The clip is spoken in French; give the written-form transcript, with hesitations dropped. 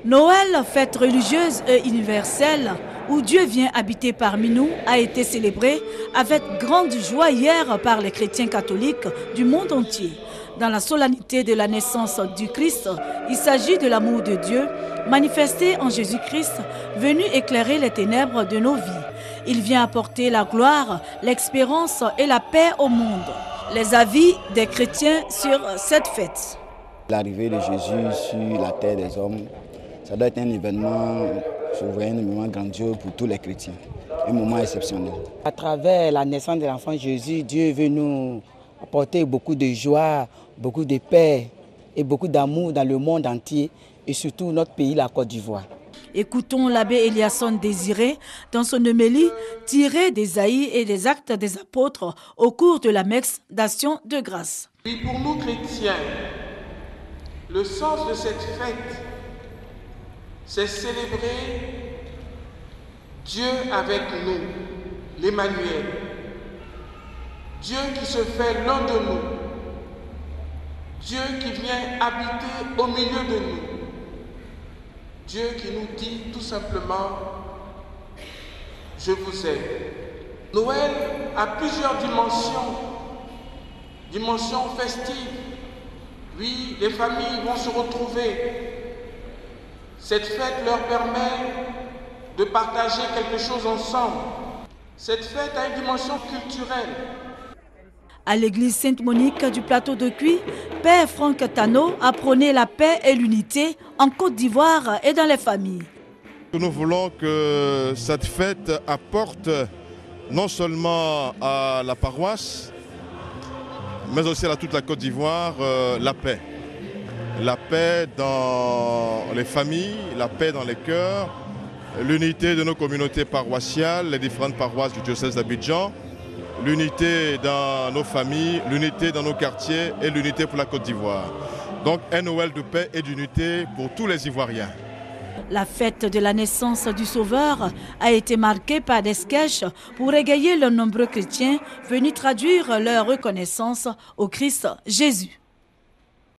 Noël, fête religieuse et universelle, où Dieu vient habiter parmi nous, a été célébré avec grande joie hier par les chrétiens catholiques du monde entier. Dans la solennité de la naissance du Christ, il s'agit de l'amour de Dieu manifesté en Jésus-Christ, venu éclairer les ténèbres de nos vies. Il vient apporter la gloire, l'espérance et la paix au monde. Les avis des chrétiens sur cette fête. L'arrivée de Jésus sur la terre des hommes, ça doit être un événement souverain, un événement grandiose pour tous les chrétiens, un moment exceptionnel. À travers la naissance de l'enfant Jésus, Dieu veut nous apporter beaucoup de joie, beaucoup de paix et beaucoup d'amour dans le monde entier et surtout notre pays, la Côte d'Ivoire. Écoutons l'abbé Eliasson Désiré dans son homélie tirée d'Ésaïe et des Actes des Apôtres au cours de la messe d'Action de grâce. Oui, pour nous chrétiens, le sens de cette fête, c'est célébrer Dieu avec nous, l'Emmanuel. Dieu qui se fait l'un de nous. Dieu qui vient habiter au milieu de nous. Dieu qui nous dit tout simplement « Je vous aime ». Noël a plusieurs dimensions. Dimension festive. Oui, les familles vont se retrouver. Cette fête leur permet de partager quelque chose ensemble. Cette fête a une dimension culturelle. À l'église Sainte-Monique du plateau de Cuy, Père Franck Tano a prôné la paix et l'unité en Côte d'Ivoire et dans les familles. Nous voulons que cette fête apporte non seulement à la paroisse, mais aussi à toute la Côte d'Ivoire, la paix. La paix dans les familles, la paix dans les cœurs, l'unité de nos communautés paroissiales, les différentes paroisses du diocèse d'Abidjan, l'unité dans nos familles, l'unité dans nos quartiers et l'unité pour la Côte d'Ivoire. Donc un Noël de paix et d'unité pour tous les Ivoiriens. La fête de la naissance du Sauveur a été marquée par des sketchs pour égayer les nombreux chrétiens venus traduire leur reconnaissance au Christ Jésus.